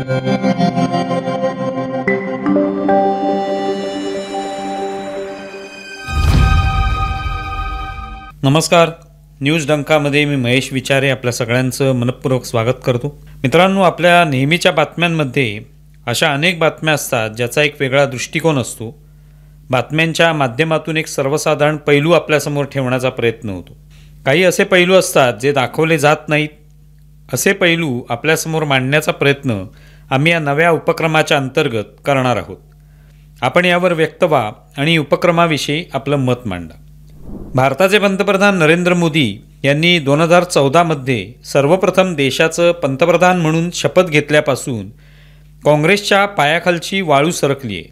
नमस्कार, न्यूज डंकामध्ये मी महेश विचारे आपल्या सगळ्यांचं मनपूर्वक स्वागत करतो। मित्रांनो, आपल्या नेहमीच्या बातम्यांमध्ये अशा अनेक बातम्या असतात ज्याचा एक वेगळा दृष्टिकोन असतो। बातम्यांच्या माध्यमातून एक सर्वसाधारण पैलू आपल्यासमोर ठेवण्याचा प्रयत्न होतो। काही असे पैलू असतात जे दाखवले जात नाहीत। असे पैलू आपल्यासमोर मांडण्याचा प्रयत्न आम्ही या नव्या उपक्रमाच्या अंतर्गत करणार आहोत। आपण यावर व्यक्त व्हा आणि उपक्रमाविषयी आपलं मत मांडा। भारताचे पंतप्रधान नरेंद्र मोदी यांनी 2014 मध्ये सर्वप्रथम देशाचं पंतप्रधान म्हणून शपथ घेतल्यापासून काँग्रेसच्या पायाखालची वाळू सरकली आहे।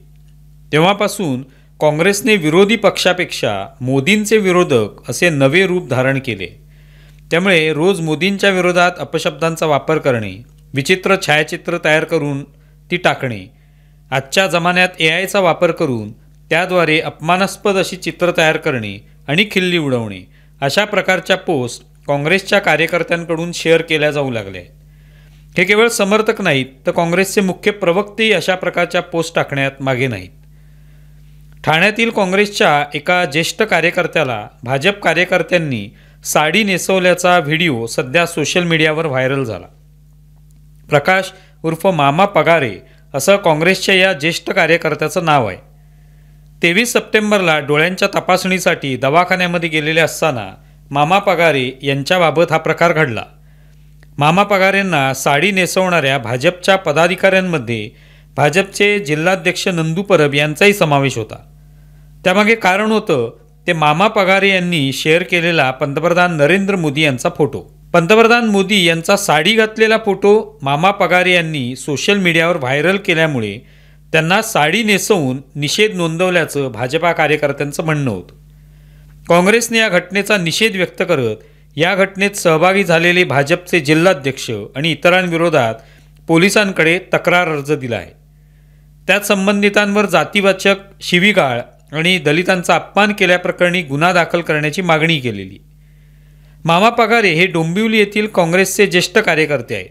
तेव्हापासून काँग्रेसने विरोधी पक्षापेक्षा मोदींचे विरोधक असे नवे रूप धारण केले। त्यामुळे रोज मोदींच्या विरोधात अपशब्दांचा वापर करणे, विचित्र छायाचित्र तयार करून ती टाकणे, आजच्या जमान्यात AIचा वापर करून त्याद्वारे अपमानास्पद अशी चित्र तयार करणे आणि खिल्ली उडवणे अशा प्रकारच्या पोस्ट काँग्रेसच्या कार्यकर्त्यांकडून शेअर केल्या जाऊ लागल्या आहेत। हे केवळ समर्थक नाहीत तर काँग्रेसचे मुख्य प्रवक्तेही अशा प्रकारच्या पोस्ट टाकण्यात मागे नाहीत। ठाण्यातील काँग्रेसच्या एका ज्येष्ठ कार्यकर्त्याला भाजप कार्यकर्त्यांनी साडी नेसवल्याचा व्हिडिओ सध्या सोशल मीडियावर व्हायरल झाला। प्रकाश उर्फ मामा पगारे असं काँग्रेसच्या या ज्येष्ठ कार्यकर्त्याचं नाव आहे। 23 सप्टेंबरला डोळ्यांच्या तपासणीसाठी दवाखान्यामध्ये गेलेले असताना मामा पगारे यांच्याबाबत हा प्रकार घडला। मामा पगारेंना साडी नेसवणाऱ्या भाजपच्या पदाधिकाऱ्यांमध्ये भाजपचे जिल्हाध्यक्ष नंदू परब यांचाही समावेश होता। त्यामागे कारण होतं ते मामा पगारे यांनी शेअर केलेला पंतप्रधान नरेंद्र मोदी यांचा फोटो। पंतप्रधान मोदी यांचा साडी घातलेला फोटो मामा पगारे यांनी सोशल मीडियावर व्हायरल केल्यामुळे त्यांना साडी नेसवून निषेध नोंदवल्याचं भाजपा कार्यकर्त्यांचं म्हणणं होतं। काँग्रेसने या घटनेचा निषेध व्यक्त करत या घटनेत सहभागी झालेले भाजपचे जिल्हाध्यक्ष आणि इतरांविरोधात पोलिसांकडे तक्रार अर्ज दिला आहे। त्यात संबंधितांवर जातीवाचक शिवीगाळ आणि दलितांचा अपमान केल्याप्रकरणी गुन्हा दाखल करण्याची मागणी केलेली। मामा पगारे हे डोंबिवली येथील काँग्रेसचे ज्येष्ठ कार्यकर्ते आहेत।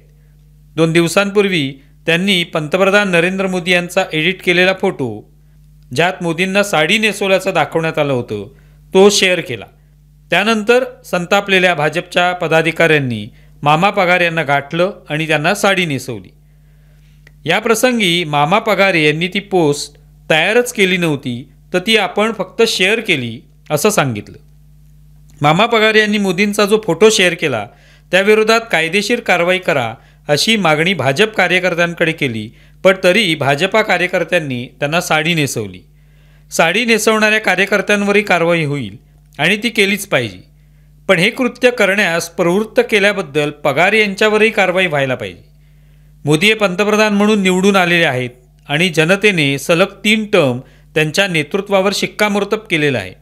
2 दिवसांपूर्वी त्यांनी पंतप्रधान नरेंद्र मोदी यांचा एडिट केलेला फोटो, ज्यात मोदींना साडी नेसवल्याचं दाखवण्यात आलं होतं, तो शेअर केला। त्यानंतर संतापलेल्या भाजपच्या पदाधिकाऱ्यांनी मामा पगारे यांना गाठलं आणि त्यांना साडी नेसवली। या प्रसंगी मामा पगारे यांनी ती पोस्ट तयारच केली नव्हती तर ती आपण फक्त शेअर केली असं सांगितलं। मामा पगारे यांनी मोदींचा जो फोटो शेअर केला त्याविरोधात कायदेशीर कारवाई करा अशी मागणी भाजप कार्यकर्त्यांकडे केली, पण तरी भाजपा कार्यकर्त्यांनी त्यांना साडी नेसवली। साडी नेसवणाऱ्या कार्यकर्त्यांवरही कारवाई होईल आणि ती केलीच पाहिजे, पण हे कृत्य करण्यास प्रवृत्त केल्याबद्दल पगारे यांच्यावरही कारवाई व्हायला पाहिजे। मोदी हे पंतप्रधान म्हणून निवडून आलेले आहेत आणि जनतेने सलग 3 टर्म त्यांच्या नेतृत्वावर शिक्कामोर्तब केलेलं आहे,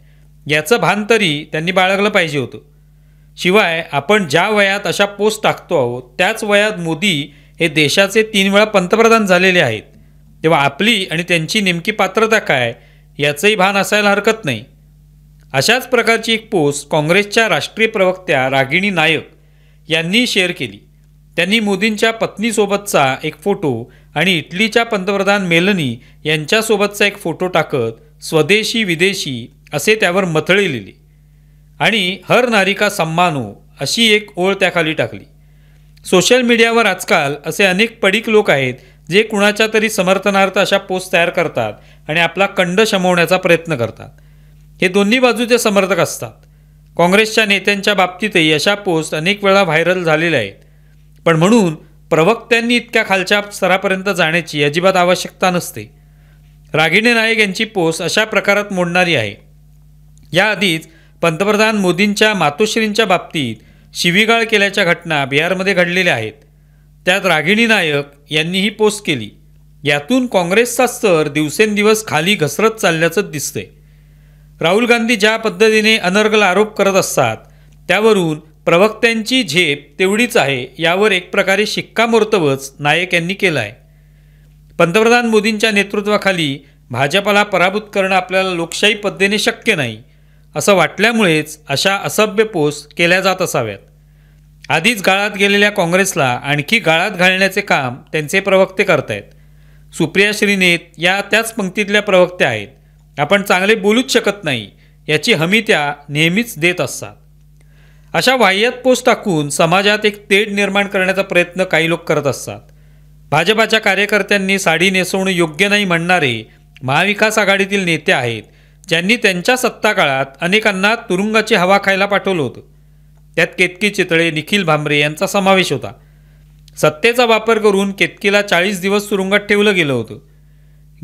याचं भान तरी त्यांनी बाळगलं पाहिजे होतं। शिवाय आपण ज्या वयात अशा पोस्ट टाकतो आहोत त्याच वयात मोदी हे देशाचे 3 वेळा पंतप्रधान झालेले आहेत, तेव्हा आपली आणि त्यांची नेमकी पात्रता काय याचंही भान असायला हरकत नाही। अशाच प्रकारची एक पोस्ट काँग्रेसच्या राष्ट्रीय प्रवक्त्या रागिणी नायक यांनी शेअर केली। त्यांनी मोदींच्या पत्नीसोबतचा एक फोटो आणि इटलीच्या पंतप्रधान मेलनी यांच्यासोबतचा एक फोटो टाकत स्वदेशी विदेशी असे त्यावर मथळे लिहिले आणि हर नारी का सम्मानो अशी एक ओळ त्याखाली टाकली। सोशल मीडियावर आजकाल असे अनेक पडीक लोक आहेत जे कुणाच्या तरी समर्थनार्थ अशा पोस्ट तयार करतात आणि आपला कंड शमवण्याचा प्रयत्न करतात। हे दोन्ही बाजूचे समर्थक असतात। काँग्रेसच्या नेत्यांच्या बाबतीतही अशा पोस्ट अनेक वेळा व्हायरल झालेल्या आहेत, पण म्हणून प्रवक्त्यांनी इतक्या खालच्या स्तरापर्यंत जाण्याची अजिबात आवश्यकता नसते। रागिणी नायक यांची पोस्ट अशा प्रकारात मोडणारी आहे। याआधीच पंतप्रधान मोदींच्या मातोश्रींच्या बाबतीत शिवीगाळ केल्याच्या घटना बिहारमध्ये घडलेल्या आहेत। त्यात रागिणी नायक यांनी ही पोस्ट केली। यातून काँग्रेसचा स्तर दिवसेंदिवस खाली घसरत चालल्याचं दिसतंय। राहुल गांधी ज्या पद्धतीने अनर्गल आरोप करत असतात त्यावरून प्रवक्त्यांची झेप तेवढीच आहे यावर एक प्रकारे शिक्कामोर्तबच नायक यांनी केलं आहे। पंतप्रधान मोदींच्या नेतृत्वाखाली भाजपला पराभूत करणं आपल्याला लोकशाही पद्धतीने शक्य नाही असं वाटल्यामुळेच अशा असभ्य पोस्ट केल्या जात असाव्यात। आधीच गाळात गेलेल्या काँग्रेसला आणखी गाळात घालण्याचे काम त्यांचे प्रवक्ते करतायत. सुप्रिया श्रीनेत या त्याच पंक्तीतल्या प्रवक्त्या आहेत. आपण चांगले बोलूच शकत नाही याची हमी त्या नेहमीच देत असतात. अशा वाह्यात पोस्ट टाकून समाजात एक तेढ निर्माण करण्याचा प्रयत्न काही लोक करत असतात. भाजपाच्या कार्यकर्त्यांनी साडी नेसवणं योग्य नाही म्हणणारे महाविकास आघाडीतील नेते आहेत, ज्यांनी त्यांच्या सत्ता काळात अनेकांना तुरुंगाची हवा खायला पाठवलं होतं. त्यात केतकी चितळे, निखिल भांबरे यांचा समावेश होता. सत्तेचा वापर करून केतकीला 40 दिवस तुरुंगात ठेवलं गेलं होतं.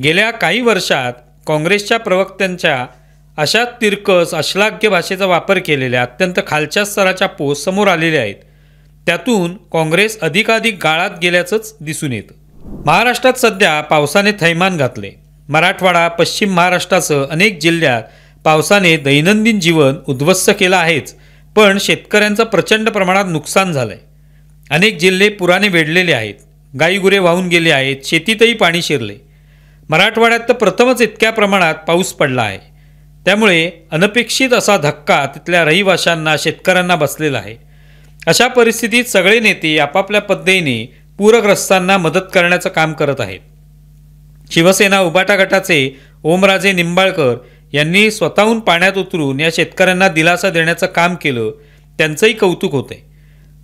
गेल्या काही वर्षात काँग्रेसच्या प्रवक्त्यांच्या अशा तिरकस अश्लाघ्य भाषेचा वापर केलेल्या अत्यंत खालच्या स्तराच्या पोस्ट समोर आलेल्या आहेत. त्यातून काँग्रेस अधिकाधिक गाळात गेल्याचंच दिसून येतं. महाराष्ट्रात सध्या पावसाने थैमान घातले. मराठवाडा, पश्चिम महाराष्ट्रासह अनेक जिल्ह्यात पावसाने दैनंदिन जीवन उद्ध्वस्त केलं आहेच, पण शेतकऱ्यांचं प्रचंड प्रमाणात नुकसान झालं आहे. अनेक जिल्हे पुराने वेढलेले आहेत. गाईगुरे वाहून गेले आहेत. शेतीतही पाणी शिरले. मराठवाड्यात तर प्रथमच इतक्या प्रमाणात पाऊस पडला आहे. त्यामुळे अनपेक्षित असा धक्का तिथल्या रहिवाशांना, शेतकऱ्यांना बसलेला आहे. अशा परिस्थितीत सगळे नेते आपापल्या पद्धतीने पूरग्रस्तांना मदत करण्याचं काम करत आहेत. शिवसेना उबाटा गटाचे ओमराजे निंबाळकर यांनी स्वतःहून पाण्यात उतरून या शेतकऱ्यांना दिलासा देण्याचं काम केलं. त्यांचंही कौतुक होते.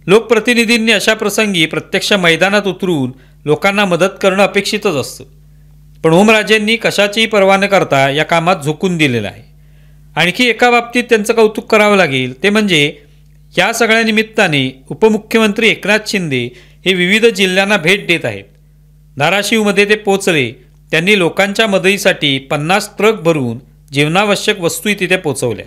लोकप्रतिनिधींनी अशा प्रसंगी प्रत्यक्ष मैदानात उतरून लोकांना मदत करणं अपेक्षितच असतं. पण ओमराजेंनी कशाचीही पर्वा न करता या कामात झोकून दिलेलं आहे. आणखी एका बाबतीत त्यांचं कौतुक करावं लागेल, ते म्हणजे या सगळ्या निमित्ताने उपमुख्यमंत्री एकनाथ शिंदे हे विविध जिल्ह्यांना भेट देत आहेत. धाराशिवमध्ये ते पोचले. त्यांनी लोकांच्या मदतीसाठी 50 ट्रक भरून जीवनावश्यक वस्तूही तिथे पोचवल्या.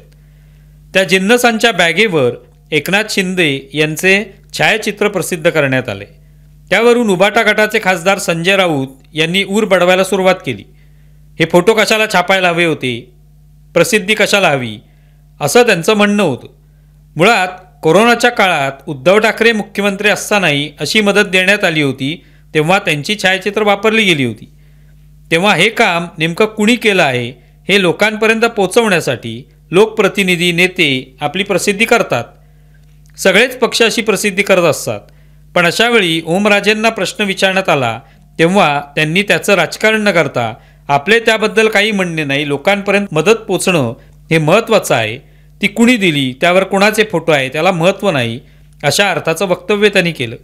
त्या जिन्नसांच्या बॅगेवर एकनाथ शिंदे यांचे छायाचित्र प्रसिद्ध करण्यात आले. त्यावरून उबाटा गटाचे खासदार संजय राऊत यांनी ऊर बडवायला सुरुवात केली. हे फोटो कशाला छापायला हवे होते, प्रसिद्धी कशाला हवी, असं त्यांचं म्हणणं होतं. मुळात कोरोनाच्या काळात उद्धव ठाकरे मुख्यमंत्री असतानाही अशी मदत देण्यात आली होती, तेव्हा त्यांची छायाचित्र वापरली गेली होती. तेव्हा हे काम नेमकं कुणी केलं आहे हे लोकांपर्यंत पोहोचवण्यासाठी लोकप्रतिनिधी, नेते आपली प्रसिद्धी करतात. सगळेच पक्ष अशी प्रसिद्धी करत असतात. पण अशावेळी ओमराजेंना प्रश्न विचारण्यात आला तेव्हा त्यांनी त्याचं राजकारण न करता आपले त्याबद्दल काही म्हणणे नाही, लोकांपर्यंत मदत पोचणं हे महत्त्वाचं आहे, ती कुणी दिली, त्यावर कोणाचे फोटो आहे त्याला महत्त्व नाही, अशा अर्थाचं वक्तव्य त्यांनी केलं.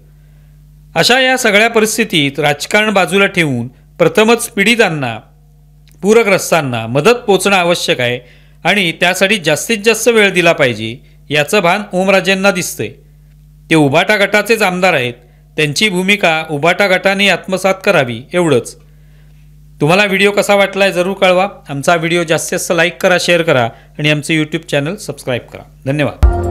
अशा या सगळ्या परिस्थितीत राजकारण बाजूला ठेवून प्रथमच पीडितांना, पूरग्रस्तांना मदत पोचणं आवश्यक आहे आणि त्यासाठी जास्तीत जास्त वेळ दिला पाहिजे याचं भान ओमराजेंना दिसतंय. ते उबाटा गटाचेच आमदार आहेत. त्यांची भूमिका उबाटा गटाने आत्मसात करावी, एवढंच. तुम्हाला व्हिडिओ कसा वाटलाय जरूर कळवा. आमचा व्हिडिओ जास्तीत जास्त लाईक करा, शेअर करा आणि आमचे यूट्यूब चॅनल सबस्क्राईब करा. धन्यवाद.